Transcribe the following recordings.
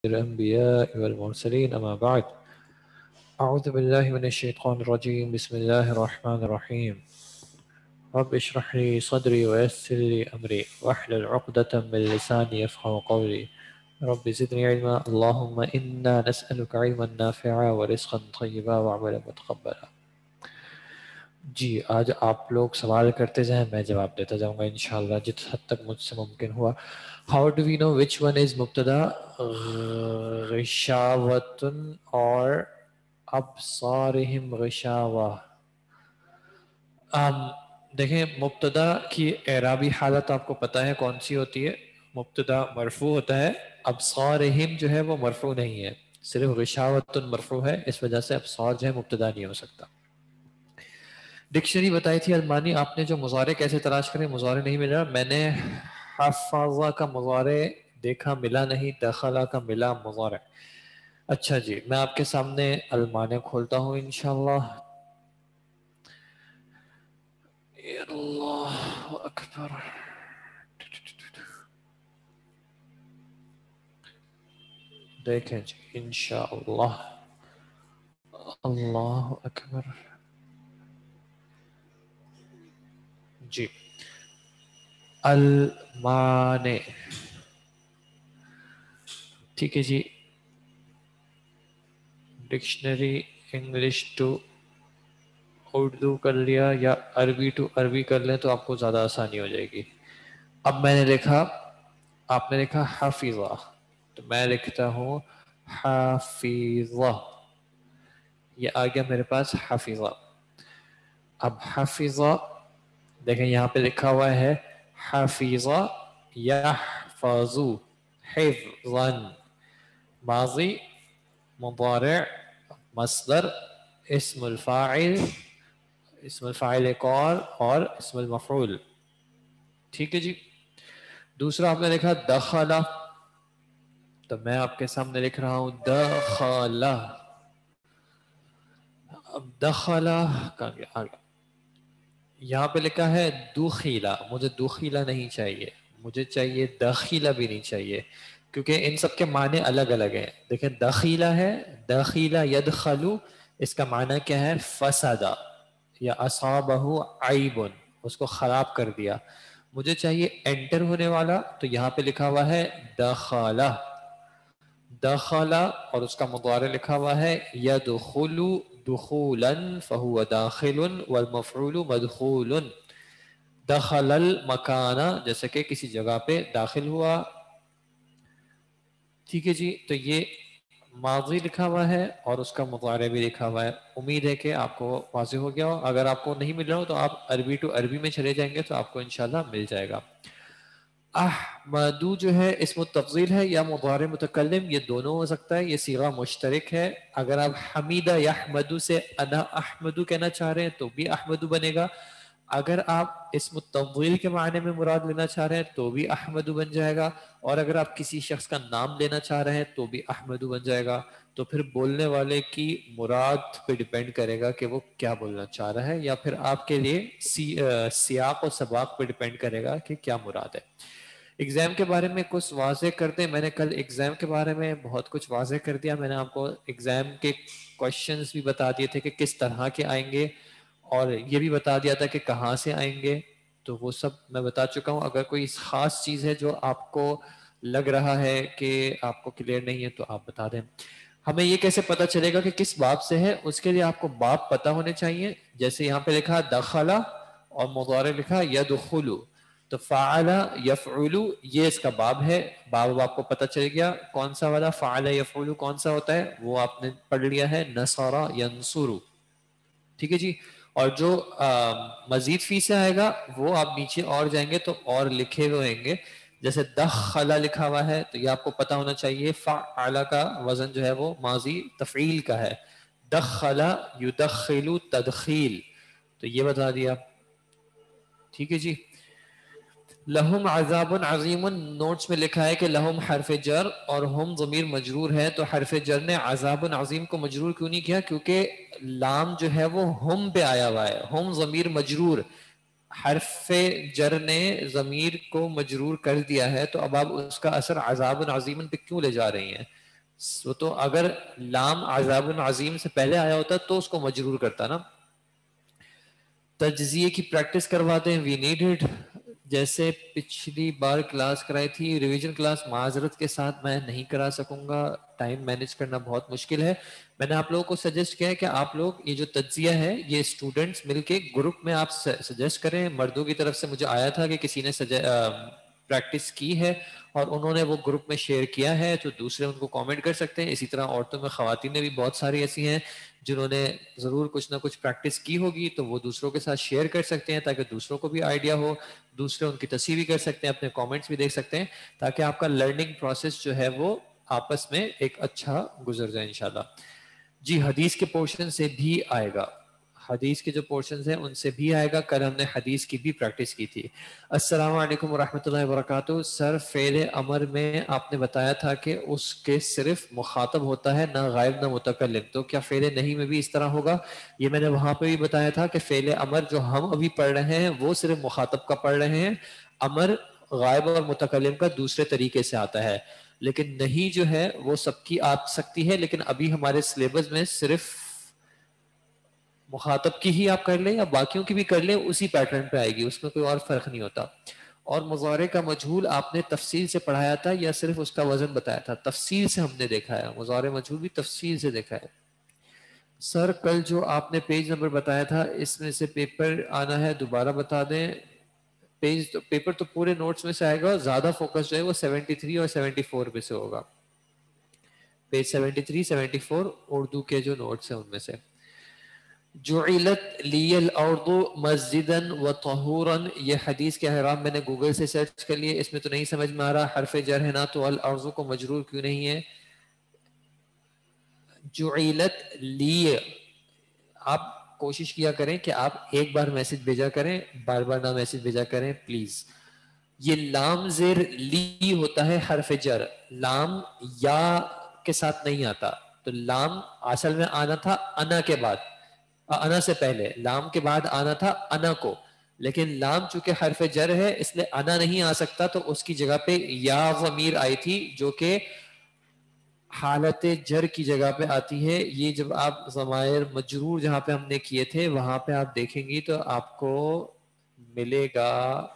الأنبياء والمرسلين أما بعد أعوذ بالله من الشيطان الرجيم بسم الله الرحمن الرحيم رب اشرح لي صدري ويسر لي أمري واحلل عقدة من لساني يفقهوا قولي رب زدني علما اللهم إنا نسألك علما نافعا ورزقا طيبا وعملا متقبلا. جی آج آپ لوگ سوال کرتے جائیں میں جواب دیتا جاؤں گا انشاءاللہ جت حد تک مجھ سے ممکن ہوا. How do we know which one is مبتدا غشاوتن اور ابصارہم غشاوہ؟ دیکھیں مبتدا کی اعرابی حالت آپ کو پتہ ہے کون سی ہوتی ہے. مبتدا مرفوع ہوتا ہے، ابصارہم جو ہے وہ مرفوع نہیں ہے، صرف غشاوتن مرفوع ہے، اس وجہ سے ابصار جو ہے مبتدا نہیں ہو سکتا. ڈکشنری بتائی تھی المانی آپ نے جو مضارع کیسے تلاش کریں، مضارع نہیں مل رہا. میں نے حفظہ کا مضارع دیکھا ملا نہیں، دخلہ کا ملا مضارع. اچھا جی میں آپ کے سامنے المانی کھولتا ہوں انشاءاللہ. اللہ اکبر. دیکھیں جی انشاءاللہ. اللہ اکبر. جی المانی ٹھیک ہے جی. ڈکشنری انگلش ٹو اردو کر لیا یا عربی ٹو عربی کر لیں تو آپ کو زیادہ آسانی ہو جائے گی. اب میں نے لکھا، آپ نے لکھا حافظہ، تو میں لکھتا ہوں حافظہ. یہ آ گیا میرے پاس حافظہ. اب حافظہ دیکھیں یہاں پہ لکھا ہوا ہے حافظہ یحفظ حفظا، ماضی، مضارع، مصدر، اسم الفاعل، اسم الفاعل ایک اور اسم المفعول. ٹھیک ہے جی. دوسرا آپ نے لکھا دخلہ، تو میں آپ کے سامنے لکھ رہا ہوں دخلہ. اب دخلہ کہاں گیا؟ آ گیا. یہاں پہ لکھا ہے دخیلہ، مجھے دخیلہ نہیں چاہیے، مجھے چاہیے دخیلہ بھی نہیں چاہیے، کیونکہ ان سب کے معنی الگ الگ ہیں. دیکھیں دخیلہ ہے، دخیلہ یدخلو، اس کا معنی کیا ہے؟ فسادہ یا اصابہ عیب، اس کو خراب کر دیا. مجھے چاہیے انٹر ہونے والا، تو یہاں پہ لکھا ہوا ہے دخلہ. دخلہ اور اس کا مضارع لکھا ہوا ہے یدخل دخولا فهو داخل والمفعول مدخول. دخل المکان، جیسے کہ کسی جگہ پہ داخل ہوا. ٹھیک ہے جی. تو یہ ماضی لکھا ہوا ہے اور اس کا مضارع بھی لکھا ہوا ہے. امید ہے کہ آپ کو واضح ہو گیا ہو. اگر آپ کو نہیں مل رہا ہو تو آپ عربی ٹو عربی میں چلے جائیں گے تو آپ کو انشاءاللہ مل جائے گا. احمدو جو ہے اسم التفضیل ہے یا مضارع متکلم، یہ دونوں ہو سکتا ہے، یہ صیغہ مشترک ہے. اگر آپ حمیدہ یحمدو سے انا احمدو کہنا چاہ رہے ہیں تو بھی احمدو بنے گا. اگر آپ اسم التفضیل کے معنی میں مراد لینا چاہ رہے ہیں تو بھی احمدو بن جائے گا. اور اگر آپ کسی شخص کا نام لینا چاہ رہے ہیں تو بھی احمدو بن جائے گا. تو پھر بولنے والے کی مراد پہ ڈیپینڈ کرے گا کہ وہ کیا بولنا چاہ رہا ہے، یا پھر آپ کے لیے سیاق و سباق پہ ڈیپینڈ کرے گا کہ کیا مراد ہے. ایگزام کے بارے میں کچھ واضح کر دیں. میں نے کل ایگزام کے بارے میں بہت کچھ واضح کر دیا. میں نے آپ کو ایگزام کے کوشچنز بھی بتا دیے تھے کہ کس طرح کے آئیں گے، اور یہ بھی بتا دیا تھا کہ کہاں سے آئیں گے. تو وہ سب میں بتا چکا ہوں. اگر کوئی خاص چیز ہے جو آپ کو لگ رہا ہے کہ آپ کو کلیئر نہیں ہے تو آپ بتا دیں. ہمیں یہ کیسے پتا چلے گا کہ کس باب سے ہے؟ اس کے لیے آپ کو باب پتا ہونے چاہیے. جیسے یہاں پہ لکھا دخلہ اور مضارع لکھا یدخلو، تو فعل یفعل یہ اس کا باب ہے. باب آپ کو پتہ چل گیا کون سا والا فعل یفعل کون سا ہوتا ہے، وہ آپ نے پڑھ لیا ہے نصر ینصر. ٹھیک ہے جی. اور جو مزید فی سے آئے گا وہ آپ نیچے اور جائیں گے تو اور لکھے ہوئے ہیں گے. جیسے دخل لکھا ہوا ہے تو یہ آپ کو پتا ہونا چاہیے فعل کا وزن جو ہے وہ ماضی تفعیل کا ہے. دخل یدخل تدخیل، تو یہ بتا دیا. ٹھیک ہے جی. لہم عذاب عظیم، نوٹس میں لکھا ہے کہ لہم حرف جر اور ہم ضمیر مجرور ہے، تو حرف جر نے عذاب عظیم کو مجرور کیوں نہیں کیا؟ کیونکہ لام جو ہے وہ ہم پہ آیا ہوا ہے. ہم ضمیر مجرور، حرف جر نے ضمیر کو مجرور کر دیا ہے، تو اب آپ اس کا اثر عذاب عظیم پہ کیوں لے جا رہی ہیں؟ تو اگر لام عذاب عظیم سے پہلے آیا ہوتا تو اس کو مجرور کرتا نا. تجزیے کی پریکٹس کرواتے ہیں, وی نیڈ اٹ. جیسے پچھلی بار کلاس کرائی تھی ریویژن کلاس, معذرت کے ساتھ میں نہیں کرا سکوں گا, ٹائم مینیج کرنا بہت مشکل ہے. میں نے آپ لوگوں کو سجیسٹ کیا ہے کہ آپ لوگ یہ جو تجزیہ ہے یہ اسٹوڈنٹس مل کے گروپ میں آپ سجیسٹ کریں. مردوں کی طرف سے مجھے آیا تھا کہ کسی نے پریکٹس کی ہے اور انہوں نے وہ گروپ میں شیئر کیا ہے, تو دوسرے ان کو کامنٹ کر سکتے ہیں. اسی طرح عورتوں میں خواتین میں بھی بہت ساری ایسی ہیں جنہوں نے ضرور کچھ نہ کچھ پریکٹس کی ہوگی, تو وہ دوسروں کے ساتھ شیئر کر سکتے ہیں تاکہ دوسروں کو بھی آئیڈیا ہو, دوسرے ان کی تصحیح بھی کر سکتے ہیں, اپنے کامنٹس بھی دیکھ سکتے ہیں, تاکہ آپ کا لرننگ پروسیس جو ہے وہ آپس میں ایک اچھا گزر جائے انشاءاللہ. جی حدیث کے پورشن سے بھی آئے گا, حدیث کے جو پورشنز ہیں ان سے بھی آئے گا. کل ہم نے حدیث کی بھی پریکٹس کی تھی. السلام علیکم ورحمۃ اللہ وبرکاتہ. سر فعل امر میں آپ نے بتایا تھا کہ اس کے صرف مخاطب ہوتا ہے, نہ غائب نہ متکلم, تو کیا فعل نہیں میں بھی اس طرح ہوگا؟ یہ میں نے وہاں پہ بھی بتایا تھا کہ فعل امر جو ہم ابھی پڑھ رہے ہیں وہ صرف مخاطب کا پڑھ رہے ہیں, امر غائب اور متکلم کا دوسرے طریقے سے آتا ہے. لیکن نہیں جو ہے وہ سب کی آ سکتی ہے, لیکن ابھی ہمارے سلیبس میں صرف مخاطب کی ہی آپ کر لیں یا باقیوں کی بھی کر لیں, اسی پیٹرن پہ آئے گی, اس میں کوئی اور فرق نہیں ہوتا. اور مضارع کا مجہول آپ نے تفصیل سے پڑھایا تھا یا صرف اس کا وزن بتایا تھا؟ تفصیل سے ہم نے دیکھا ہے, مضارع مجہول بھی تفصیل سے دیکھا ہے. سر کل جو آپ نے پیج نمبر بتایا تھا اس میں سے پیپر آنا ہے, دوبارہ بتا دیں. پیپر تو پورے نوٹس میں سے آئے گا, زیادہ فوکس جو ہے وہ 73 اور 74 پہ سے ہوگا. پیج 73 74 اردو کے جو نوٹس ہیں ان میں سے. جعلت لی الارض مسجدا وطہورا, یہ حدیث کے احرام میں نے گوگل سے سرچ کر لیے, اس میں تو نہیں سمجھ میں آ رہا حرف جر ہے نا, تو الارض کو مجرور کیوں نہیں ہے؟ جعلت لی, آپ کوشش کیا کریں کہ آپ ایک بار میسج بھیجا کریں, بار بار نہ میسج بھیجا کریں پلیز. یہ لام زیر لی ہوتا ہے حرف جر, لام یا کے ساتھ نہیں آتا. تو لام اصل میں آنا تھا انا کے بعد, انا سے پہلے, لام کے بعد آنا تھا انا کو, لیکن لام چونکہ حرف جر ہے اس لیے انا نہیں آ سکتا, تو اس کی جگہ پہ یا ضمیر آئی تھی جو کہ حالت جر کی جگہ پہ آتی ہے. یہ جب آپ ضمائر مجرور جہاں پہ ہم نے کیے تھے وہاں پہ آپ دیکھیں گی تو آپ کو ملے گا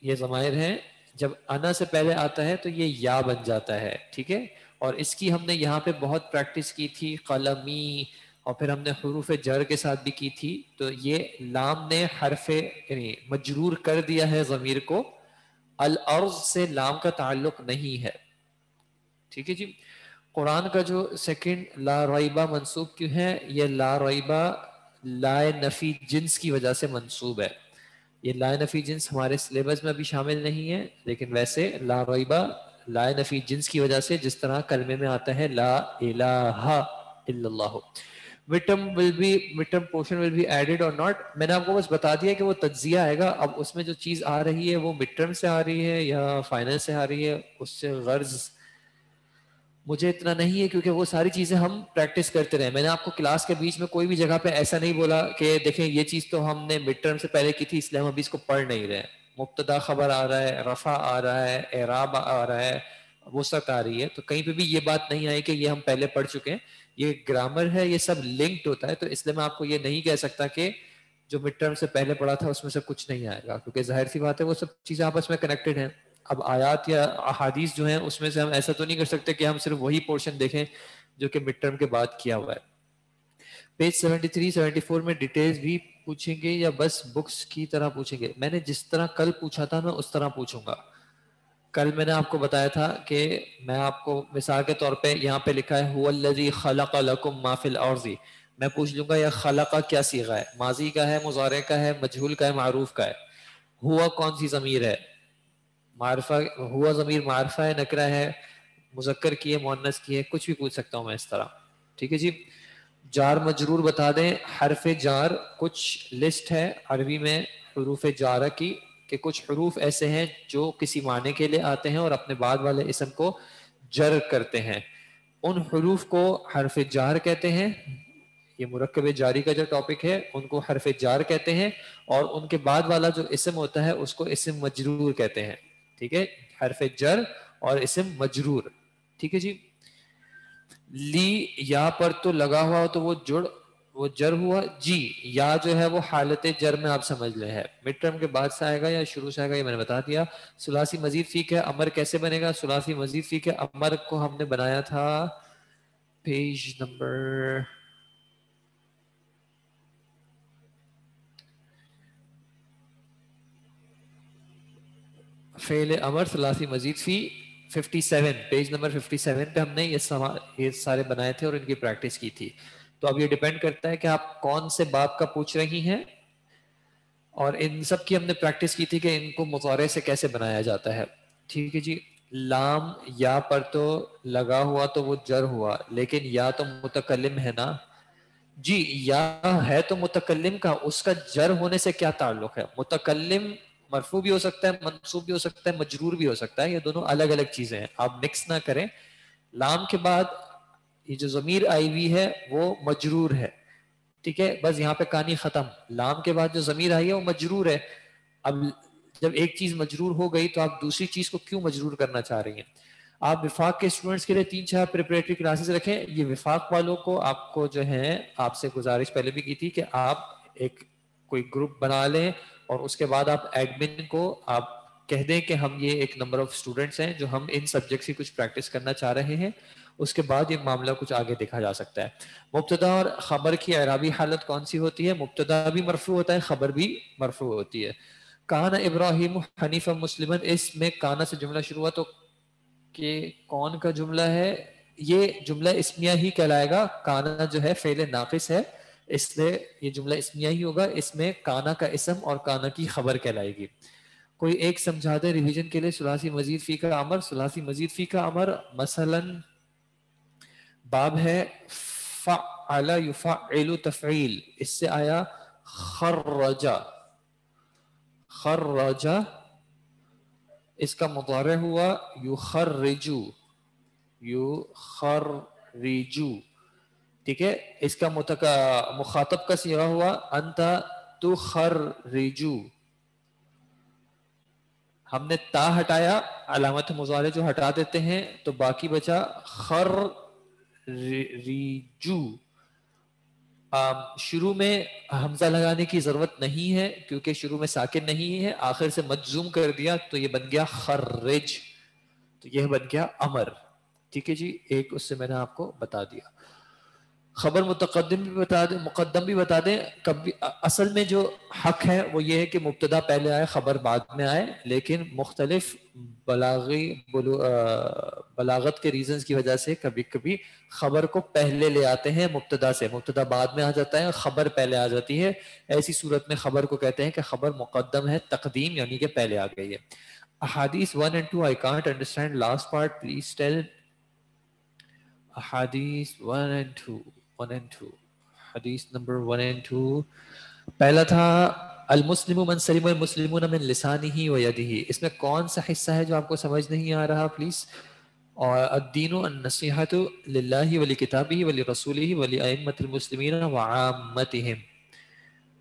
یہ ضمائر ہیں, جب انا سے پہلے آتا ہے تو یہ یا بن جاتا ہے, ٹھیک ہے. اور اس کی ہم نے یہاں پہ بہت پریکٹس کی تھی, قلمی, اور پھر ہم نے حروف جر کے ساتھ بھی کی تھی. تو یہ لام نے حرف یعنی مجرور کر دیا ہے ضمیر کو, الارض سے لام کا تعلق نہیں ہے, ٹھیک ہے جی. قرآن کا جو سیکنڈ لا ریبہ منصوب کیوں ہے؟ یہ لا ریبہ لا نفی جنس کی وجہ سے منصوب ہے. یہ لا نفی جنس ہمارے سلیبس میں ابھی شامل نہیں ہے, لیکن ویسے لا ریبہ لا نفی جنس کی وجہ سے, جس طرح کلمے میں آتا ہے لا الہ الا اللہ. midterm portion will be added or not, میں نے آپ کو بس بتا دیا کہ وہ تجزیہ آئے گا. اب اس میں جو چیز آ رہی ہے وہ مڈ ٹرم سے آ رہی ہے یا فائنل سے آ رہی ہے, اس سے غرض مجھے اتنا نہیں ہے, کیونکہ وہ ساری چیزیں ہم پریکٹس کرتے رہے. میں نے آپ کو کلاس کے بیچ میں کوئی بھی جگہ پہ ایسا نہیں بولا کہ دیکھیں یہ چیز تو ہم نے مڈ ٹرم سے پہلے کی تھی اس لیے ہم ابھی اس کو پڑھ نہیں رہے. مبتدا خبر آ رہا ہے, رفع آ رہا ہے, اعراب آ رہا ہے, وسعت آ رہی ہے, تو کہیں پہ بھی یہ بات نہیں آئی کہ یہ ہم پہلے پڑھ چکے ہیں. یہ گرامر ہے, یہ سب لنکڈ ہوتا ہے, تو اس لیے میں آپ کو یہ نہیں کہہ سکتا کہ جو مڈ ٹرم سے پہلے پڑھا تھا اس میں سے کچھ نہیں آئے گا, کیونکہ ظاہر سی بات ہے وہ سب چیزیں آپس میں کنیکٹڈ ہیں. اب آیات یا احادیث جو ہیں اس میں سے ہم ایسا تو نہیں کر سکتے کہ ہم صرف وہی پورشن دیکھیں جو کہ مڈ ٹرم کے بعد کیا ہوا ہے. پیج 73 74 میں ڈیٹیلز بھی پوچھیں گے یا بس بکس کی طرح پوچھیں گے؟ میں نے جس طرح کل پوچھا تھا میں اس طرح پوچھوں گا. کل میں نے آپ کو بتایا تھا کہ میں آپ کو مثال کے طور پہ یہاں پہ لکھا ہے هو الذی خلق لکم ما فی الارض, میں پوچھ لوں گا یا خلق کیا صیغہ ہے, ماضی کا ہے, مضارع کا ہے, مجہول کا ہے, معروف کا ہے. ہوا کون سی ضمیر ہے؟ معرفہ. ہوا ضمیر معرفہ ہے, نکرہ ہے, مذکر کی ہے, مؤنث کی ہے, کچھ بھی پوچھ سکتا ہوں میں اس طرح, ٹھیک ہے جی. جار مجرور بتا دیں. حرف جار کچھ لسٹ ہے عربی میں حروف جارہ کی, کہ کچھ حروف ایسے ہیں جو کسی معنی کے لیے آتے ہیں اور اپنے بعد والے اسم کو جر کرتے ہیں, ان حروف کو حرف جار کہتے ہیں. یہ مرکب جاری کا جو ٹاپک ہے ان کو حرف جار کہتے ہیں, اور ان کے بعد والا جو اسم ہوتا ہے اس کو اسم مجرور کہتے ہیں. ٹھیک ہے, حرف جر اور اسم مجرور. ٹھیک ہے جی. لی یا پر تو لگا ہوا ہو تو وہ جر ہوا. جی یا جو ہے وہ حالت جر میں آپ سمجھ لے ہے, مڈ ٹرم کے بعد سے آئے گا یا شروع سے آئے گا یہ میں نے بتا دیا. ثلاثی مزید فی کے امر کیسے بنے گا؟ ثلاثی مزید فی کے امر کو ہم نے بنایا تھا پیج نمبر فعل امر ثلاثی مزید فی 57 پیج نمبر 57 پہ ہم نے یہ سارے بنائے تھے اور ان کی پریکٹس کی تھی. تو اب یہ ڈیپینڈ کرتا ہے کہ آپ کون سے باب کا پوچھ رہی ہیں, اور ان سب کی ہم نے پریکٹس کی تھی کہ ان کو مضارع سے کیسے بنایا جاتا ہے. ٹھیک ہے جی. لام یا پر تو لگا ہوا تو وہ جر ہوا, لیکن یا تو متکلم ہے نا جی. یا ہے تو متکلم کا, اس کا جر ہونے سے کیا تعلق ہے؟ متکلم مرفوع بھی ہو سکتا ہے, منصوب بھی ہو سکتا ہے, مجرور بھی ہو سکتا ہے, یہ دونوں الگ الگ چیزیں ہیں, آپ مکس نہ کریں. لام کے بعد یہ جو ضمیر آئی ہوئی ہے وہ مجرور ہے. ٹھیک ہے, بس یہاں پہ کہانی ختم. لام کے بعد جو ضمیر آئی ہے وہ مجرور ہے. اب جب ایک چیز مجرور ہو گئی تو آپ دوسری چیز کو کیوں مجرور کرنا چاہ رہی ہیں؟ آپ وفاق کے اسٹوڈنٹس کے لیے 3-4 پریپریٹری کلاسز رکھیں. یہ وفاق والوں کو آپ کو جو ہے آپ سے گزارش پہلے بھی کی تھی کہ آپ ایک کوئی گروپ بنا لیں اور اس کے بعد آپ ایڈمن کو آپ کہہ دیں کہ ہم یہ ایک نمبر آف اسٹوڈنٹس ہیں جو ہم ان سبجیکٹس کی کچھ پریکٹس کرنا چاہ رہے ہیں. اس کے بعد یہ معاملہ کچھ آگے دیکھا جا سکتا ہے. مبتدا اور خبر کی اعرابی حالت کون سی ہوتی ہے؟ مبتدا بھی مرفوع ہوتا ہے, خبر بھی مرفوع ہوتی ہے. کان ابراہیم حنیفا مسلمن, اس میں کانا سے جملہ شروع ہوا تو کہ کون کا جملہ ہے؟ یہ جملہ اسمیہ ہی کہلائے گا. کانا جو ہے فعل ناقص ہے, اس لیے یہ جملہ اسمیہ ہی ہوگا. اس میں کانا کا اسم اور کانا کی خبر کہلائے گی. کوئی ایک سمجھا دے ریویژن کے لیے ثلاثی مزید فی کا امر. ثلاثی مزید فی کا امر مثلا باب ہے فعل یفعل تفعیل, اس سے آیا خرجا. خرجا اس کا مضارع ہوا یخرجو. یخرجو. ٹھیک ہے, اس کا مخاطب کا صیغہ ہوا انت تخرجو. ہم نے تا ہٹایا, علامت مضارع جو ہٹا دیتے ہیں تو باقی بچا خر ریجو. شروع میں حمزہ لگانے کی ضرورت نہیں ہے کیونکہ شروع میں ساکن نہیں ہے, آخر سے مجزوم کر دیا تو یہ بن گیا خرج, تو یہ بن گیا امر. ٹھیک ہے جی, ایک اس سے میں نے آپ کو بتا دیا. خبر متقدم بھی بتا دیں, مقدم بھی بتا دیں. کبھی اصل میں جو حق ہے وہ یہ ہے کہ مبتدا پہلے آئے خبر بعد میں آئے, لیکن مختلف بلاغت کے ریزنز کی وجہ سے کبھی کبھی خبر کو پہلے لے آتے ہیں مبتدا سے, مبتدا بعد میں آ جاتا ہے, خبر پہلے آ جاتی ہے. ایسی صورت میں خبر کو کہتے ہیں کہ خبر مقدم ہے, تقدیم یعنی کہ پہلے آ گئی ہے. احادیث 1 and 2 I can't understand last part, please tell. احادیث 1 and 2 حدیث نمبر 1 and 2 پہلا تھا المسلم من سلم المسلمون من لسانه ويده. اس میں کون سا حصہ ہے جو آپ کو سمجھ نہیں آ رہا پلیز؟ اور الدین النصیحۃ للہ ولکتابہ ولرسولہ ولائمۃ المسلمین وعامتہم.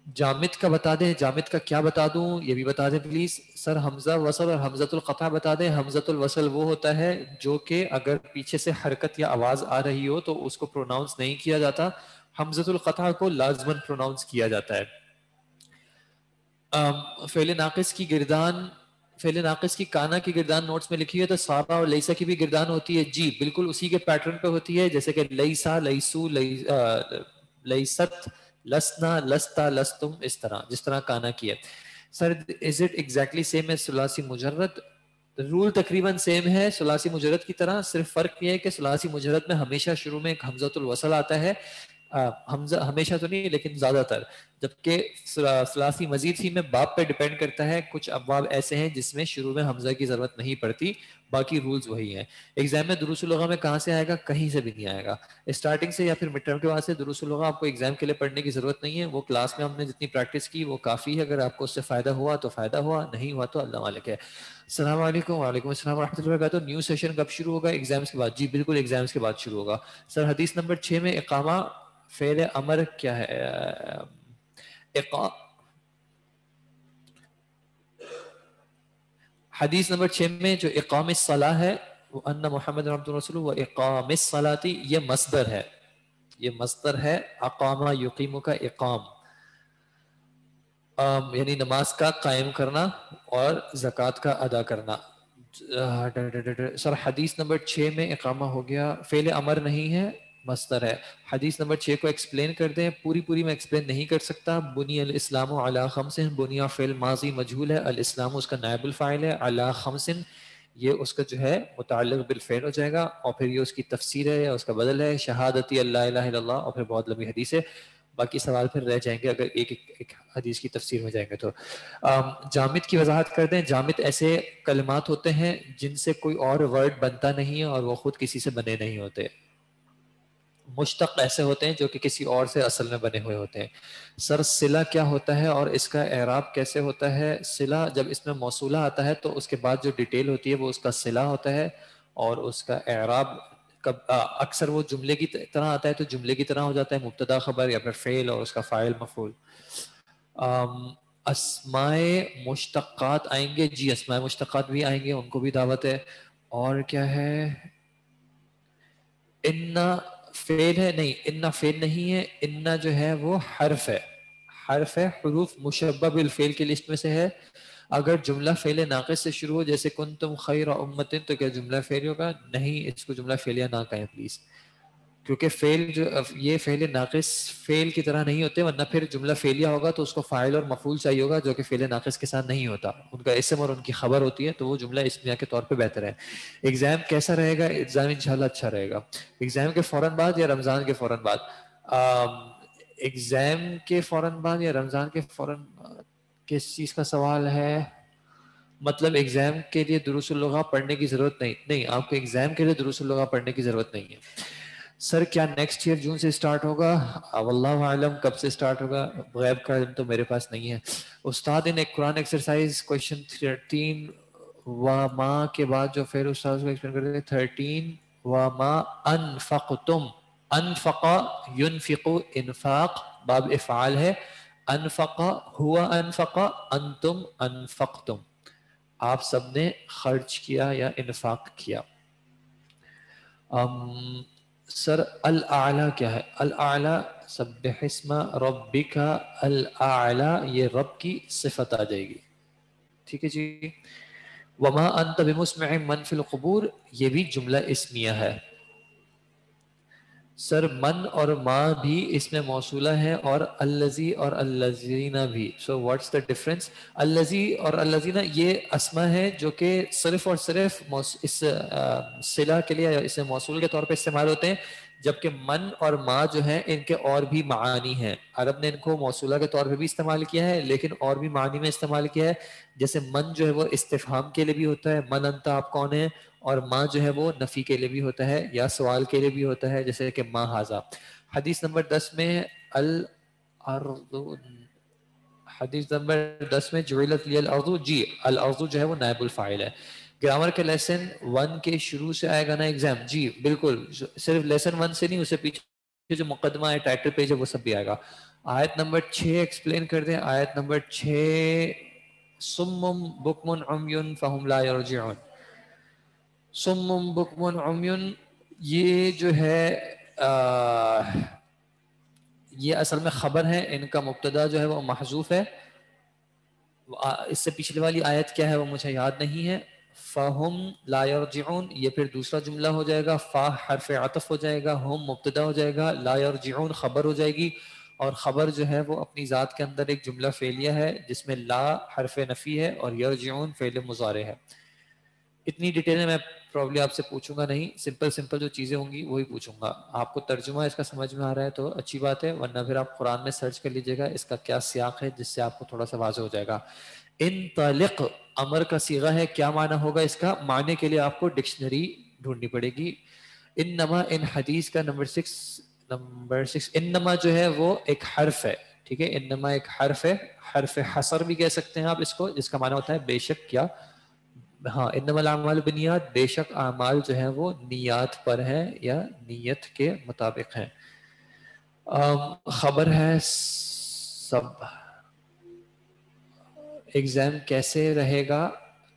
جامد کا بتا دیں, جامد کا کیا بتا دوں یہ بھی بتا دیں پلیز. سر حمزہ وصل اور حمزۃ القطع بتا دیں. حمزۃ الوصل وہ ہوتا ہے جو کہ اگر پیچھے سے حرکت یا آواز آ رہی ہو تو اس کو پروناؤنس نہیں کیا جاتا, حمزۃ القطع کو لازماً پروناؤنس کیا جاتا ہے. فعل ناقص کی گردان, فعل ناقص کی کانا کی گردان نوٹس میں لکھی ہے تو سارا اور لیسا کی بھی گردان ہوتی ہے. جی بالکل اسی کے پیٹرن پہ ہوتی ہے, جیسے کہ لیسا لیسو لیست لسنا لستا لستم, اس طرح جس طرح کانا کی ہے. Sir is it exactly same as ثلاثی مجرد؟ رول تقریباً سیم ہے ثلاثی مجرد کی طرح, صرف فرق یہ ہے کہ ثلاثی مجرد میں ہمیشہ شروع میں ایک حمزۃ الوصل آتا ہے, حمزہ ہمیشہ تو نہیں لیکن زیادہ تر, جبکہ ثلاثی مزید فی میں باب پہ ڈیپینڈ کرتا ہے. کچھ ابواب ایسے ہیں جس میں شروع میں حمزہ کی ضرورت نہیں پڑتی, باقی رولز وہی ہیں. ایگزام میں دروس اللغہ میں کہاں سے آئے گا؟ کہیں سے بھی نہیں آئے گا. اسٹارٹنگ سے یا پھر مڈ ٹرم کے بعد سے دروس اللغہ آپ کو ایگزام کے لیے پڑھنے کی ضرورت نہیں ہے. وہ کلاس میں ہم نے جتنی پریکٹس کی وہ کافی ہے. اگر آپ کو اس سے فائدہ ہوا تو فائدہ ہوا, نہیں ہوا تو اللہ مالک ہے. السلام علیکم. وعلیکم السلام ورحمۃ اللہ وبرکاتہ. نیو سیشن کب شروع ہوگا؟ ایگزامس کے بعد. جی بالکل ایگزامس کے بعد شروع ہوگا. سر حدیث نمبر 6 میں اقامہ فعل امر کیا ہے؟ حدیث نمبر 6 میں جو اقام الصلاح ہے وہ ان محمد عبد الرسول و اقام الصلاۃ، یہ مصدر ہے، یہ مصدر ہے اقامہ یقیمو کا اقام، یعنی نماز کا قائم کرنا اور زکوٰۃ کا ادا کرنا. سر حدیث نمبر 6 میں اقامہ ہو گیا، فعل امر نہیں ہے، مصدر ہے. حدیث نمبر 6 کو ایکسپلین کر دیں، پوری میں ایکسپلین نہیں کر سکتا. بنی الاسلام علی خمس، بنیا فعل ماضی مجہول ہے، الاسلام اس کا نائب الفاعل ہے، علی خمس یہ اس کا جو ہے متعلق بالفعل ہو جائے گا، اور پھر یہ اس کی تفسیر ہے یا اس کا بدل ہے، شہادتی اللہ الہ الا اللہ، اور پھر بہت لمبی حدیث ہے. باقی سوال پھر رہ جائیں گے اگر ایک حدیث کی تفسیر میں جائیں گے تو. جامد کی وضاحت کر دیں. جامد ایسے کلمات ہوتے ہیں جن سے کوئی اور ورڈ بنتا نہیں ہے اور وہ خود کسی سے بنے نہیں ہوتے. مشتق ایسے ہوتے ہیں جو کہ کسی اور سے اصل میں بنے ہوئے ہوتے ہیں. سر صلہ کیا ہوتا ہے اور اس کا اعراب کیسے ہوتا ہے؟ صلہ جب اس میں موصولہ آتا ہے تو اس کے بعد جو ڈیٹیل ہوتی ہے وہ اس کا صلہ ہوتا ہے، اور اس کا اعراب اکثر وہ جملے کی طرح آتا ہے تو جملے کی طرح ہو جاتا ہے، مبتدا خبر یا پھر فعل اور اس کا فاعل مفعول. اسماء مشتقات آئیں گے، جی اسماء مشتقات بھی آئیں گے، ان کو بھی دعوت ہے. اور کیا ہے؟ ان فعل ہے نہیں، ان فعل نہیں ہے، ان جو ہے وہ حرف ہے، حرف ہے، حروف مشبہ بالفعل کی لسٹ میں سے ہے. اگر جملہ فعل ناقص سے شروع ہو جیسے کنتم خیر امت تو کیا جملہ فعل ہوگا؟ نہیں، اس کو جملہ فعلیہ نہ کہیں پلیز، کیونکہ فعل جو یہ فعل ناقص فعل کی طرح نہیں ہوتے، ورنہ پھر جملہ فعلیہ ہوگا تو اس کو فاعل اور مفعول چاہیے ہوگا جو کہ فعل ناقص کے ساتھ نہیں ہوتا، ان کا اسم اور ان کی خبر ہوتی ہے، تو وہ جملہ اسمیہ کے طور پہ بہتر ہے. ایگزام کیسا رہے گا؟ ایگزام انشاءاللہ اچھا رہے گا. ایگزام کے فوراً بعد یا رمضان کے فوراً بعد؟ ایگزام کے فوراً بعد یا رمضان کے فوراً بعد؟ کس چیز کا سوال ہے؟ مطلب ایگزام کے لیے دروس اللغہ پڑھنے کی ضرورت نہیں، آپ کو ایگزام کے لیے دروس اللغہ پڑھنے کی ضرورت نہیں ہے. سر کیا نیکسٹ ایئر جون سے اسٹارٹ ہوگا؟ واللہ عالم کب سے اسٹارٹ ہوگا، غیب کا علم تو میرے پاس نہیں ہے. استاد ان ایک قرآن ایکسرسائز کوشچن 13 و ما کے بعد جو پھر استاد کو ایکسپلین کرتے ہیں 13 و ما انفقتم، انفق ينفق انفاق باب افعال ہے، انفق ہوا انفق انتم انفقتم، آپ سب نے خرچ کیا یا انفاق کیا. سر الاعلی کیا ہے؟ الاعلی سبح اسم ربک الاعلی، یہ رب کی صفت آ جائے گی، ٹھیک ہے جی. وما انت بمسمع من فی القبور، یہ بھی جملہ اسمیہ ہے. سر من اور ما بھی اس میں موصولہ ہے، اور الذی اور الذین بھی. So what's the difference? الذی اور الذین یہ اسما ہے جو کہ صرف اور صرف اس صلہ کے لیے اسے موصول کے طور پہ استعمال ہوتے ہیں، جبکہ من اور ما جو ہیں ان کے اور بھی معانی ہیں. عرب نے ان کو موصولہ کے طور پہ بھی استعمال کیا ہے لیکن اور بھی معانی میں استعمال کیا ہے. جیسے من جو ہے وہ استفہام کے لیے بھی ہوتا ہے، من انت آپ کون ہے، اور ما جو ہے وہ نفی کے لیے بھی ہوتا ہے یا سوال کے لیے بھی ہوتا ہے، جیسے کہ ما ھذا. حدیث نمبر 10 میں الارض، حدیث نمبر 10 میں جعلت لی الارض، جی الارض جو ہے وہ نائب الفاعل ہے. گرامر کے لیسن 1 کے شروع سے آئے گا نا ایگزام؟ جی بالکل، صرف لیسن 1 سے نہیں، اسے پیچھے جو مقدمہ ہے ٹائٹل پیج ہے وہ سب بھی آئے گا. آیت نمبر 6 ایکسپلین کر دیں. آیت نمبر 6 صم بکم عمی فہم لا یرجعون. صم بکم عمی، یہ جو ہے یہ اصل میں خبر ہے، ان کا مبتدا جو ہے وہ محذوف ہے. اس سے پچھلے والی آیت کیا ہے وہ مجھے یاد نہیں ہے. فہم لا یرجعون یہ پھر دوسرا جملہ ہو جائے گا، فا حرف عطف ہو جائے گا، ہم مبتدا ہو جائے گا، لا یرجعون خبر ہو جائے گی. اور خبر جو ہے وہ اپنی ذات کے اندر ایک جملہ فعلیہ ہے جس میں لا حرف نفی ہے اور یرجعون فعل مضارع ہے. اتنی ڈیٹیل میں پرابلی آپ سے پوچھوں گا نہیں، سمپل جو چیزیں ہوں گی وہی پوچھوں گا. آپ کو ترجمہ اس کا سمجھ میں آ رہا ہے تو اچھی بات ہے، ورنہ پھر آپ قرآن میں سرچ کر لیجئے گا اس کا کیا سیاق ہے، جس سے آپ کو تھوڑا سا واضح ہو جائے گا. انطلق امر کا صیغہ ہے، کیا معنی ہوگا اس کا؟ معنی کے لیے آپ کو ڈکشنری ڈھونڈنی پڑے گی. انما ان حدیث کا نمبر 6 انما جو ہے وہ ایک حرف ہے، ٹھیک ہے. انما ایک حرف ہے، حرف حصر بھی کہہ سکتے ہیں آپ اس کو، جس کا معنی ہوتا ہے بے شک کیا. ہاں انما الاعمال بالنیات، بے شک اعمال جو ہیں وہ نیات پر ہیں یا نیت کے مطابق ہیں. خبر ہے سب. ایگزام کیسے رہے گا؟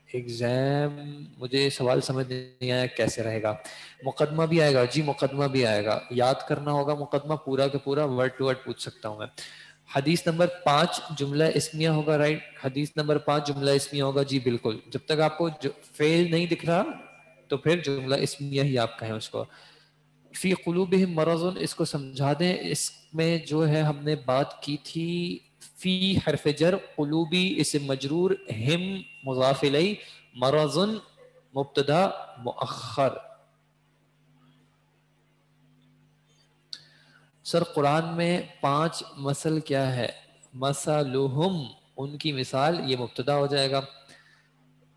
ایگزام مجھے سوال سمجھ نہیں آیا کیسے رہے گا. مقدمہ بھی آئے گا جی, مقدمہ بھی آئے گا, یاد کرنا ہوگا مقدمہ پورا کے پورا, ورڈ ٹو ورڈ پوچھ سکتا ہوں میں. حدیث نمبر 5 جملہ اسمیہ ہوگا, رائٹ. حدیث نمبر 5 جملہ اسمیہ ہوگا, جی بالکل. جب تک آپ کو فعل نہیں دکھ رہا تو پھر جملہ اسمیہ ہی آپ کہیں اس کو. فی قلوبہم مرض, اس کو سمجھا دیں. اس میں جو ہے ہم نے بات کی تھی, فی حرف جر, قلوبی اسم مجرور, ہم مضاف الیہ, مرض مبتدا مؤخر. سر قرآن میں 5 مثل کیا ہے؟ مثلہم, ان کی مثال, یہ مبتدا ہو جائے گا.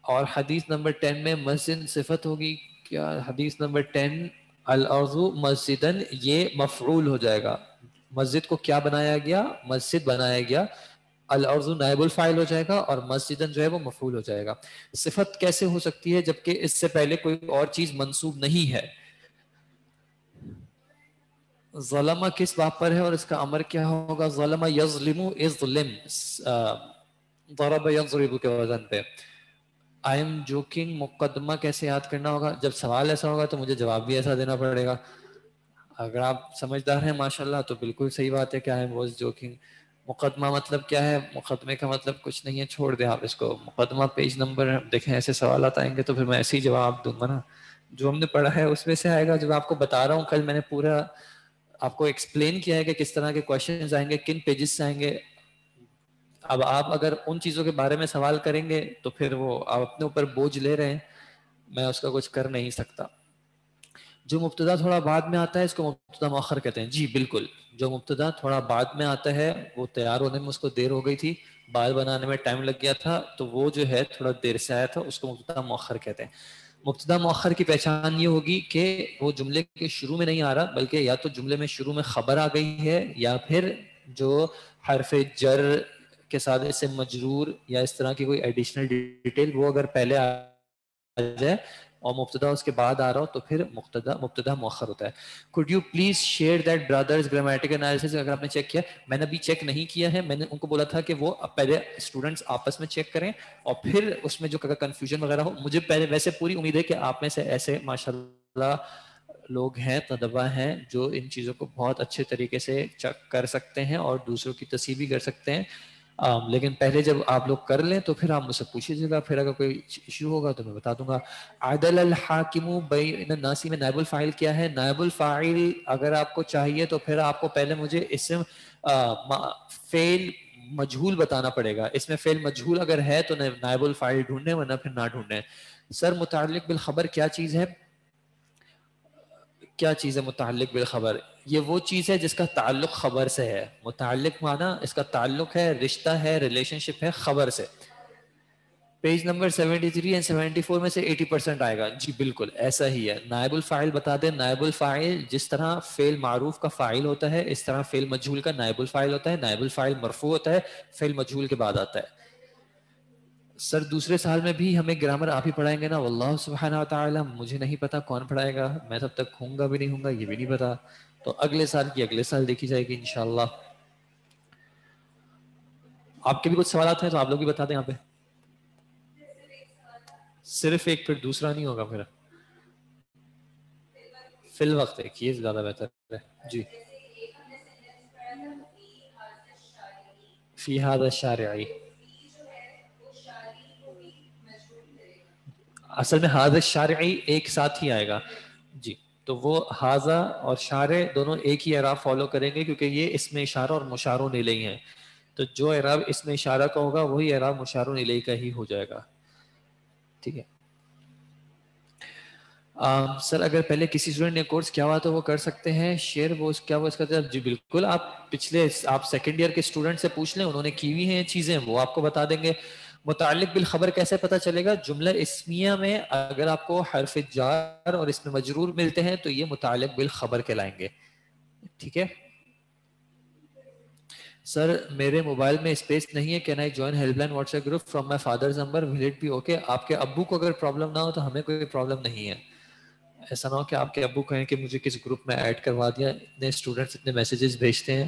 اور حدیث نمبر 10 میں مسجد صفت ہوگی کیا؟ حدیث نمبر 10 الارض مسجدن, یہ مفعول ہو جائے گا. مسجد کو کیا بنایا گیا؟ مسجد بنایا گیا. الارض نائب الفاعل ہو جائے گا اور مسجدن جو ہے وہ مفعول ہو جائے گا. صفت کیسے ہو سکتی ہے جبکہ اس سے پہلے کوئی اور چیز منصوب نہیں ہے؟ ظلمہ کس باب پر ہے اور اس کا امر کیا ہوگا؟ ظلمہ یظلم, اظلم, ضرب یضرب کے وزن پہ. آئی ایم جوکنگ, مقدمہ کیسے یاد کرنا ہوگا؟ جب سوال ایسا ہوگا تو مجھے جواب بھی ایسا دینا پڑے گا. اگر آپ سمجھدار ہیں ماشاءاللہ تو بالکل صحیح بات ہے کہ آئی ایم واز جوکنگ. مقدمہ مطلب کیا ہے؟ مقدمے کا مطلب کچھ نہیں ہے, چھوڑ دیں آپ اس کو. مقدمہ پیج نمبر دیکھیں, ایسے سوالات آئیں گے تو پھر میں ایسے ہی جواب دوں گا نا. جو ہم نے پڑھا ہے اس میں سے آئے گا. جو آپ کو بتا رہا ہوں, کل میں نے پورا آپ کو ایکسپلین کیا ہے کہ کس طرح کے کوشچنز آئیں گے, کن پیجز سے آئیں گے. اب آپ اگر ان چیزوں کے بارے میں سوال کریں گے تو پھر وہ آپ اپنے اوپر بوجھ لے رہے ہیں, میں اس کا کچھ کر نہیں سکتا. جو مبتدا تھوڑا بعد میں آتا ہے اس کو مبتدا مؤخر کہتے ہیں. جی بالکل, جو مبتدا تھوڑا بعد میں آتا ہے, وہ تیار ہونے میں اس کو دیر ہو گئی تھی, بال بنانے میں ٹائم لگ گیا تھا, تو وہ جو ہے تھوڑا دیر سے آیا تھا, اس کو مبتدا مؤخر کہتے ہیں. مبتدا مؤخر کی پہچان یہ ہوگی کہ وہ جملے کے شروع میں نہیں آ رہا, بلکہ یا تو جملے میں شروع میں خبر آ گئی ہے, یا پھر جو حرف جر کے ساتھ اسے مجرور یا اس طرح کی کوئی ایڈیشنل ڈیٹیل وہ اگر پہلے آ جائے اور مبتدا اس کے بعد آ رہا ہو تو پھر مبتدا مؤخر ہوتا ہے. could you please share that brothers grammatical analysis؟ اگر آپ نے چیک کیا, میں نے ابھی چیک نہیں کیا ہے, میں نے ان کو بولا تھا کہ وہ پہلے اسٹوڈنٹس آپس میں چیک کریں اور پھر اس میں جو کنفیوژن وغیرہ ہو. مجھے پہلے ویسے پوری امید ہے کہ آپ میں سے ایسے ماشاءاللہ لوگ ہیں, طلباء ہیں, جو ان چیزوں کو بہت اچھے طریقے سے چیک کر سکتے ہیں اور دوسروں کی تصحیح بھی کر سکتے ہیں. لیکن پہلے جب آپ لوگ کر لیں تو پھر آپ مجھ سے پوچھیے گا, پھر اگر کوئی ایشو ہوگا تو میں بتا دوں گا. عدل الحاکم بین الناس میں نائب الفاعل کیا ہے؟ نائب الفاعل اگر آپ کو چاہیے تو پھر آپ کو پہلے مجھے اسم فعل مجہول بتانا پڑے گا. اس میں فعل مجہول اگر ہے تو نائب الفاعل ڈھونڈیں, ورنہ پھر نہ ڈھونڈیں. سر متعلق بالخبر کیا چیز ہے؟ کیا چیز ہے متعلق بالخبر؟ یہ وہ چیز ہے جس کا تعلق خبر سے ہے. متعلق معنی اس کا تعلق ہے, رشتہ ہے, ریلیشن شپ ہے خبر سے. پیج نمبر 73 اور 74 میں سے 80% آئے گا. جی بالکل ایسا ہی ہے. نائب الفاعل بتا دیں, نائب الفاعل جس طرح فعل معروف کا فاعل ہوتا ہے اس طرح فعل مجہول کا نائب الفاعل ہوتا ہے. نائب الفاعل مرفوع ہوتا ہے, فعل مجہول کے بعد آتا ہے. سر دوسرے سال میں بھی ہمیں گرامر آپ ہی پڑھائیں گے نا؟ واللہ سبحانہ وتعالی, مجھے نہیں پتا کون پڑھائے گا, میں تب تک ہوں گا بھی نہیں ہوں گا یہ بھی نہیں پتا. تو اگلے سال کی اگلے سال دیکھی جائے گی انشاءاللہ. آپ کے بھی کچھ سوالات ہیں تو آپ لوگ بھی بتا دیں یہاں پہ. صرف ایک, پھر دوسرا نہیں ہوگا پھر فی الوقت ایک, یہ زیادہ بہتر ہے. جی فی ھذا الشارع, اصل میں ھذا الشارع ایک ساتھ ہی آئے گا. جی تو وہ ھذا اور شارع دونوں ایک ہی اعراب فالو کریں گے کیونکہ یہ اسم اشارہ اور مشار الیہ ہیں. تو جو اعراب اسم اشارہ کا ہوگا وہی اعراب مشار الیہ کا ہی ہو جائے گا. ٹھیک ہے سر, اگر پہلے کسی اسٹوڈنٹ نے کورس کیا ہوا تو وہ کر سکتے ہیں شیئر, وہ کیا وہ اس کا جواب؟ جی بالکل, آپ پچھلے آپ سیکنڈ ایئر کے اسٹوڈنٹ سے پوچھ لیں, انہوں نے کی ہوئی ہیں یہ چیزیں, وہ آپ کو بتا دیں گے. متعلق بالخبر کیسے پتہ چلے گا؟ جملہ اسمیہ میں اگر آپ کو حرف جار اور اس میں مجرور ملتے ہیں تو یہ متعلق بالخبر کہلائیں گے. ٹھیک ہے سر, میرے موبائل میں اسپیس نہیں ہے, can I join helpline WhatsApp group from my father's number, will it be okay? آپ کے ابو کو اگر پرابلم نہ ہو تو ہمیں کوئی پرابلم نہیں ہے. ایسا نہ ہو کہ آپ کے ابو کہیں کہ مجھے کس گروپ میں ایڈ کروا دیا, اتنے اسٹوڈنٹس اتنے میسیجز بھیجتے ہیں.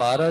12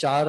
4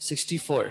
64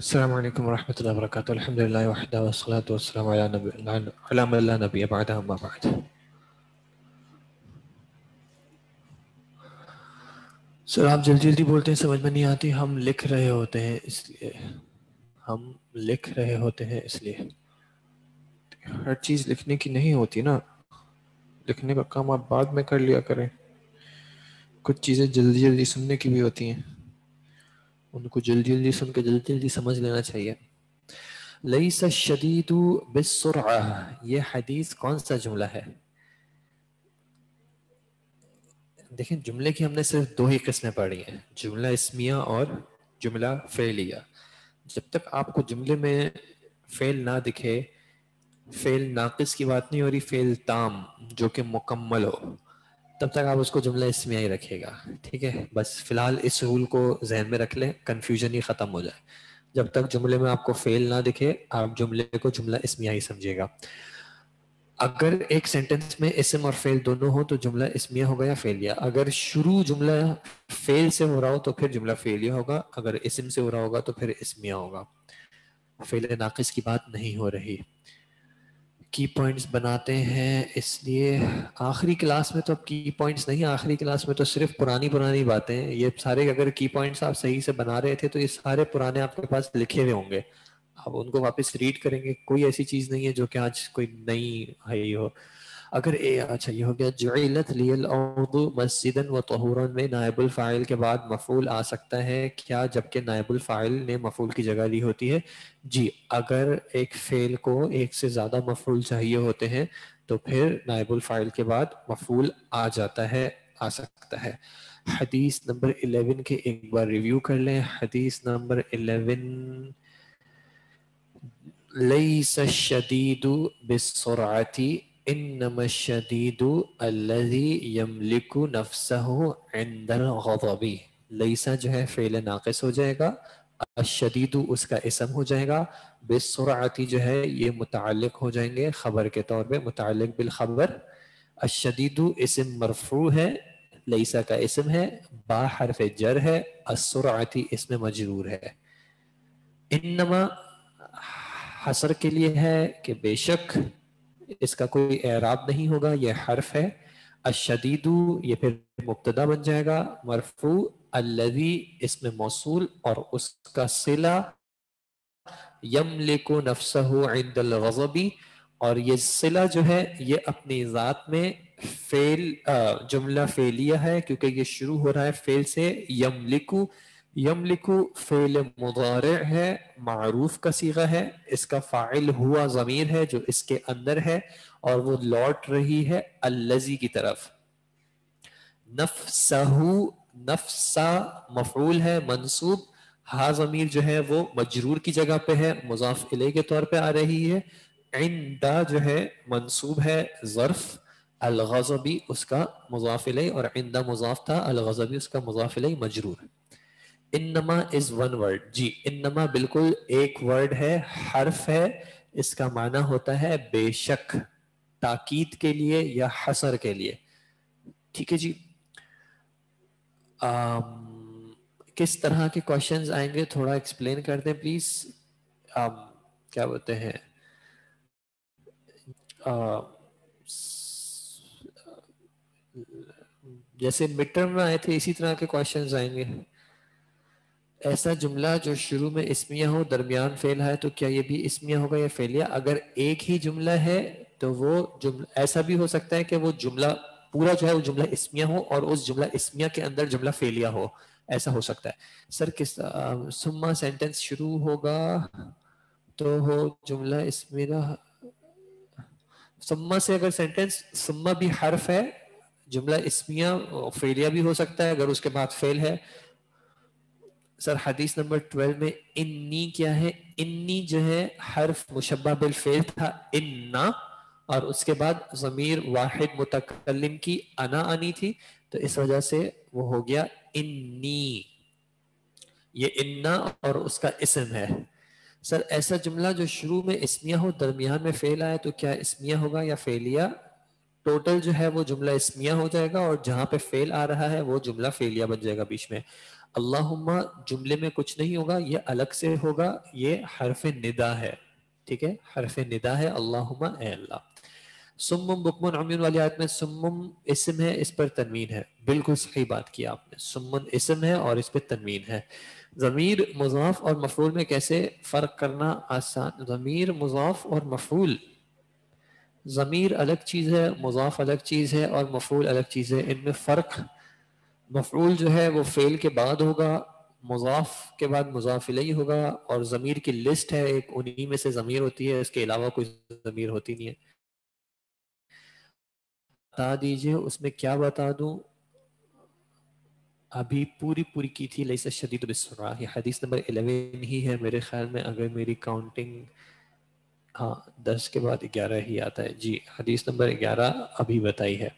السلام علیکم ورحمۃ اللہ وبرکاتہ. الحمد للہ وحدہ والصلاۃ والسلام علی من لا نبی بعدہ اما بعد. سر آپ جلدی جلدی بولتے ہیں، سمجھ میں نہیں آتی. ہم لکھ رہے ہوتے ہیں اس لیے ہر چیز لکھنے کی نہیں ہوتی نا. لکھنے کا کام آپ بعد میں کر لیا کریں. کچھ چیزیں جلدی جلدی سننے کی بھی ہوتی ہیں، ان کو جلدی جلدی سن کے جلدی جلدی سمجھ لینا چاہیے. لیس الشدید بالسرعہ، یہ حدیث کون سا جملہ ہے؟ دیکھیں جملے کی ہم نے صرف دو ہی قسمیں پڑھی ہیں، جملہ اسمیہ اور جملہ فعلیہ. جب تک آپ کو جملے میں فعل نہ دکھے، فعل ناقص کی بات نہیں ہو رہی، فعل تام جو کہ مکمل ہو، تب تک آپ اس کو جملہ اسمیہ ہی رکھے گا. ٹھیک ہے، بس فی الحال اس رول کو ذہن میں رکھ لیں، کنفیوژن ہی ختم ہو جائے. جب تک جملے میں آپ کو فعل نہ دکھے، آپ جملے کو جملہ اسمیہ ہی سمجھے گا. اگر ایک سینٹنس میں اسم اور فعل دونوں ہو تو جملہ اسمیہ ہوگا یا فعلیہ. اگر شروع جملہ فعل سے ہو رہا ہو تو پھر جملہ فعلیہ ہوگا، اگر اسم سے ہو رہا ہوگا تو پھر اسمیہ ہوگا. فعل ناقص کی بات نہیں ہو رہی. کی پوائنٹس بناتے ہیں، اس لیے آخری کلاس میں تو اب کی پوائنٹس نہیں، آخری کلاس میں تو صرف پرانی باتیں ہیں. یہ سارے اگر کی پوائنٹس آپ صحیح سے بنا رہے تھے تو یہ سارے پرانے آپ کے پاس لکھے ہوئے ہوں گے. آپ ان کو واپس ریڈ کریں گے، کوئی ایسی چیز نہیں ہے جو کہ آج کوئی نئی ہے ہو. اگر اچھا یہ ہو گیا جعلت لی الارض مسجدا وطہورا میں نائب الفاعل کے بعد مفعول آ سکتا ہے کیا جبکہ نائب الفاعل نے مفعول کی جگہ لی ہوتی ہے؟ جی، اگر ایک فعل کو ایک سے زیادہ مفعول چاہیے ہوتے ہیں تو پھر نائب الفاعل کے بعد مفعول آ جاتا ہے، آ سکتا ہے. حدیث نمبر 11 کے ایک بار ریویو کر لیں. حدیث نمبر 11، لیس الشدید بالسرعۃ انما الشدید الذی یملک نفسہ عند الغضب. لیسا جو ہے فعل ناقص ہو جائے گا، الشدید اس کا اسم ہو جائے گا، بالسرعۃ جو ہے یہ متعلق ہو جائیں گے خبر کے طور پہ، متعلق بالخبر. الشدید اسم مرفوع ہے، لیسا کا اسم ہے، با حرف جر ہے، السرعۃ اسم مجرور ہے. انما حصر کے لیے ہے کہ بے شک، اس کا کوئی اعراب نہیں ہوگا، یہ حرف ہے. الشدید یہ پھر مبتدا بن جائے گا، مرفوع، الذی اسم موصول اور اس کا صلہ یملک نفسہ عند الغضب، اور یہ صلہ جو ہے یہ اپنی ذات میں فعل جملہ فعلیہ ہے کیونکہ یہ شروع ہو رہا ہے فعل سے. یملکو، یملکو فعل مضارع ہے، معروف کا صیغہ ہے، اس کا فاعل ہوا ضمیر ہے جو اس کے اندر ہے اور وہ لوٹ رہی ہے الذی کی طرف. نفسہ، نفسا مفعول ہے منصوب، ہا ضمیر جو ہے وہ مجرور کی جگہ پہ ہے، مضاف الیہ کے طور پہ آ رہی ہے. عندہ جو ہے منصوب ہے ظرف، الغضبی اس کا مضاف الیہ، اور عندہ مضاف تھا، الغضبی اس کا مضاف الیہ مجرور. انما از ون ورڈ. جی انما بالکل ایک ورڈ ہے، حرف ہے، اس کا معنی ہوتا ہے بے شک، تاکید کے لیے یا حصر کے لیے. ٹھیک ہے جی. کس طرح کے کوشچنز آئیں گے تھوڑا ایکسپلین کر دیں پلیز. کیا بولتے ہیں، جیسے مڈ ٹرم میں آئے تھے اسی طرح کے کوشچنز آئیں گے. ایسا جملہ جو شروع میں اسمیہ ہو درمیان فعل ہے تو کیا یہ بھی اسمیہ ہوگا یا فعلیہ؟ اگر ایک ہی جملہ ہے تو وہ جملہ ایسا بھی ہو سکتا ہے کہ وہ جملہ پورا جو ہے وہ جملہ اسمیہ ہو اور اس جملہ اسمیہ کے اندر جملہ فعلیہ ہو، ایسا ہو سکتا ہے. سر کس ثم سینٹنس شروع ہوگا تو ہو جملہ اسمیہ، ثم سے اگر سینٹنس ثم بھی حرف ہے، جملہ اسمیہ فعلیہ بھی ہو سکتا ہے اگر اس کے بعد فعل ہے. سر حدیث نمبر 12 میں انی کیا ہے؟ انی جو ہے حرف مشبہ بالفعل تھا انا، اور اس کے بعد ضمیر واحد متکلم کی انا آنی تھی تو اس وجہ سے وہ ہو گیا انی. یہ انا اور اس کا اسم ہے. سر ایسا جملہ جو شروع میں اسمیہ ہو درمیان میں فعل آئے تو کیا اسمیہ ہوگا یا فعلیہ؟ ٹوٹل جو ہے وہ جملہ اسمیہ ہو جائے گا، اور جہاں پہ فعل آ رہا ہے وہ جملہ فعلیہ بن جائے گا بیچ میں. اللہم جملے میں کچھ نہیں ہوگا، یہ الگ سے ہوگا، یہ حرف ندا ہے. ٹھیک ہے، حرف ندا ہے اللہم اے اللہ. سمم بکمن عمیون والی آیت میں سمم اسم ہے، اس پر تنوین ہے. بالکل صحیح بات کی آپ نے، سمن اسم ہے اور اس پہ تنوین ہے. ضمیر مضاف اور مفعول میں کیسے فرق کرنا آسان؟ ضمیر مضاف اور مفعول، ضمیر الگ چیز ہے، مضاف الگ چیز ہے، اور مفعول الگ چیز ہے. ان میں فرق، مفعول جو ہے وہ فعل کے بعد ہوگا، مضاف کے بعد مضاف الیہ ہوگا، اور ضمیر کی لسٹ ہے ایک، انہی میں سے ضمیر ہوتی ہے، اس کے علاوہ کوئی ضمیر ہوتی نہیں ہے. بتا دیجئے اس میں کیا بتا دوں؟ ابھی پوری کی تھی لیس الشدید بالسرعہ، یہ حدیث نمبر 11 ہی ہے میرے خیال میں، اگر میری کاؤنٹنگ، ہاں 10 کے بعد 11 ہی آتا ہے. جی حدیث نمبر 11 ابھی بتائی ہے.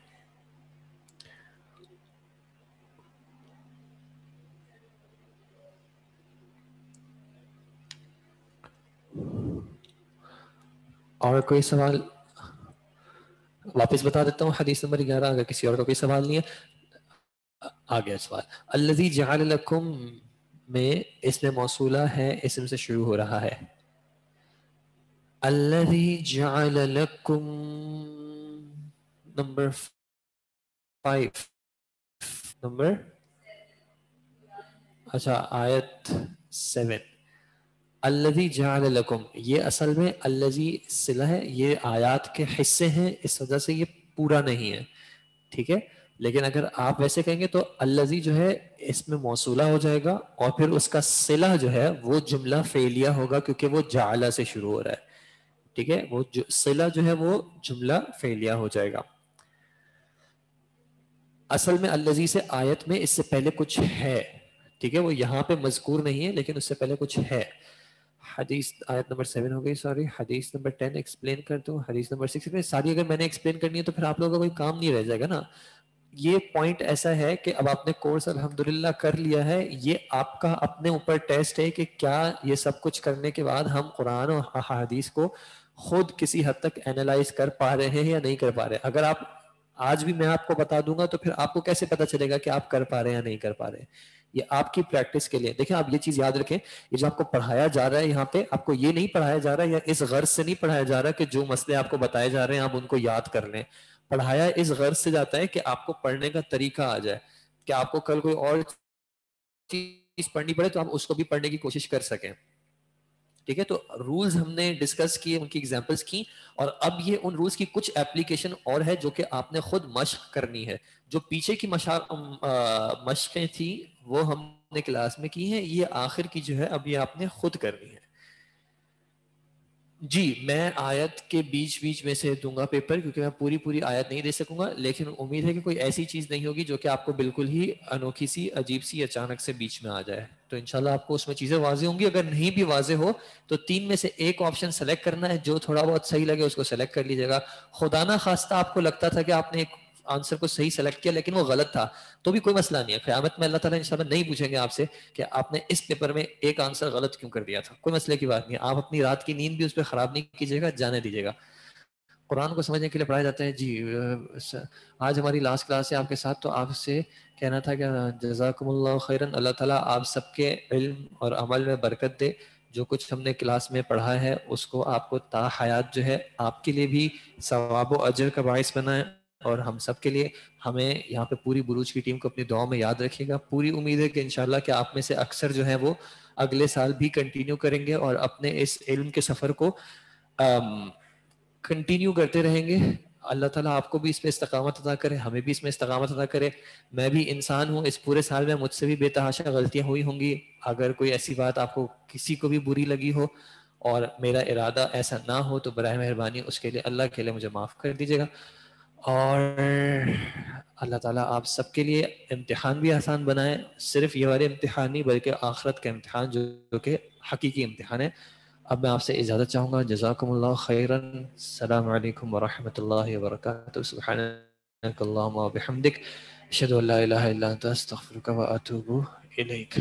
اور کوئی سوال؟ واپس بتا دیتا ہوں حدیث نمبر 11، اگر کسی اور کا کوئی سوال نہیں ہے. آ گیا سوال. الذی جعل لکم میں اسم موصولہ ہے، اسم سے شروع ہو رہا ہے. الذی جعل لکم نمبر 5، نمبر، اچھا آیت 7. الذی جعل لکم، یہ اصل میں الذی صلہ ہے، یہ آیات کے حصے ہیں، اس وجہ سے یہ پورا نہیں ہے. ٹھیک ہے، لیکن اگر آپ ویسے کہیں گے تو الذی جو ہے اس میں موصولہ ہو جائے گا، اور پھر اس کا صلہ جو ہے وہ جملہ فعلیہ ہوگا، کیونکہ وہ جعل سے شروع ہو رہا ہے. ٹھیک ہے، وہ صلہ جو ہے وہ جملہ فعلیہ ہو جائے گا. اصل میں الذی سے آیت میں اس سے پہلے کچھ ہے. ٹھیک ہے، وہ یہاں پہ مذکور نہیں ہے، لیکن اس سے پہلے کچھ ہے. حدیث آیت نمبر 7 ہو گئی، سوری. حدیث نمبر 10 ایکسپلین کر دوں، حدیث نمبر 6 میں ساری اگر میں نے ایکسپلین کرنی ہے تو پھر آپ لوگوں کا کوئی کام نہیں رہ جائے گا نا. یہ پوائنٹ ایسا ہے کہ اب آپ نے کورس الحمدللہ کر لیا ہے، یہ آپ کا اپنے اوپر ٹیسٹ ہے کہ کیا یہ سب کچھ کرنے کے بعد ہم قرآن اور احادیث کو خود کسی حد تک اینالائز کر پا رہے ہیں یا نہیں کر پا رہے. اگر آپ آج بھی میں آپ کو بتا دوں گا تو پھر آپ کو کیسے پتا چلے گا کہ آپ کر پا رہے ہیں یا نہیں کر پا رہے. یہ آپ کی پریکٹس کے لیے. دیکھیں آپ یہ چیز یاد رکھیں، یہ جو آپ کو پڑھایا جا رہا ہے یہاں پہ، آپ کو یہ نہیں پڑھایا جا رہا ہے یا اس غرض سے نہیں پڑھایا جا رہا کہ جو مسئلے آپ کو بتائے جا رہے ہیں آپ ان کو یاد کر لیں. پڑھایا اس غرض سے جاتا ہے کہ آپ کو پڑھنے کا طریقہ آ جائے، کہ آپ کو کل کوئی اور چیز پڑھنی پڑے تو آپ اس کو بھی پڑھنے کی کوشش کر سکیں. ٹھیک ہے، تو رولز ہم نے ڈسکس کیے، ان کی ایگزامپلس کی، اور اب یہ ان رولز کی کچھ اپلیکیشن اور ہے جو کہ آپ نے خود مشق کرنی ہے. جو پیچھے کی مشقیں تھیں وہ ہم نے کلاس میں کی ہیں، یہ آخر کی جو ہے اب یہ آپ نے خود کرنی ہے. جی میں آیت کے بیچ میں سے دوں گا پیپر، کیونکہ میں پوری آیت نہیں دے سکوں گا، لیکن امید ہے کہ کوئی ایسی چیز نہیں ہوگی جو کہ آپ کو بالکل ہی انوکھی سی، عجیب سی، اچانک سے بیچ میں آ جائے. تو انشاءاللہ آپ کو اس میں چیزیں واضح ہوں گی. اگر نہیں بھی واضح ہو تو 3 میں سے ایک آپشن سلیکٹ کرنا ہے، جو تھوڑا بہت صحیح لگے اس کو سلیکٹ کر لیجیے گا. خدا نہ خواستہ آپ کو لگتا تھا کہ آپ نے ایک آنسر کو صحیح سلیکٹ کیا لیکن وہ غلط تھا، تو بھی کوئی مسئلہ نہیں ہے. قیامت میں اللہ تعالیٰ انشاءاللہ نہیں پوچھیں گے آپ سے کہ آپ نے اس پیپر میں ایک آنسر غلط کیوں کر دیا تھا. کوئی مسئلے کی بات نہیں ہے. آپ اپنی رات کی نیند بھی اس پہ خراب نہیں کیجیے گا، جانے دیجیے گا. قرآن کو سمجھنے کے لیے پڑھایا جاتا ہے. جی آج ہماری لاسٹ کلاس ہے آپ کے ساتھ، تو آپ سے کہنا تھا کہ جزاکم اللہ خیرن، اللہ تعالیٰ آپ سب کے علم اور عمل میں برکت دے. جو کچھ ہم نے کلاس میں پڑھا ہے اس کو آپ کو تا حیات جو ہے آپ کے لیے بھی ثواب و اجر کا باعث بنائے، اور ہم سب کے لیے. ہمیں یہاں پہ پوری بروج کی ٹیم کو اپنی دعاؤں میں یاد رکھیے گا. پوری امید ہے کہ انشاءاللہ کہ آپ میں سے اکثر جو ہے وہ اگلے سال بھی کنٹینیو کریں گے اور اپنے اس علم کے سفر کو کنٹینیو کرتے رہیں گے. اللہ تعالیٰ آپ کو بھی اس میں استقامت عطا کرے، ہمیں بھی اس میں استقامت عطا کرے. میں بھی انسان ہوں، اس پورے سال میں مجھ سے بھی بے تحاشا غلطیاں ہوئی ہوں گی. اگر کوئی ایسی بات آپ کو کسی کو بھی بری لگی ہو اور میرا ارادہ ایسا نہ ہو تو برائے مہربانی اس کے لیے اللہ کے لیے مجھے معاف کر دیجیے گا. اور اللہ تعالیٰ آپ سب کے لیے امتحان بھی آسان بنائے، صرف یہ والے امتحان نہیں بلکہ آخرت کا امتحان جو کہ حقیقی امتحان ہے. اب میں آپ سے اجازت چاہوں گا. جزاکم اللہ خیرن. السلام علیکم ورحمۃ اللہ وبرکاتہ. سبحانک اللہم وبحمدک، اشہد ان لا الہ الا انت استغفرک واتوب الیک.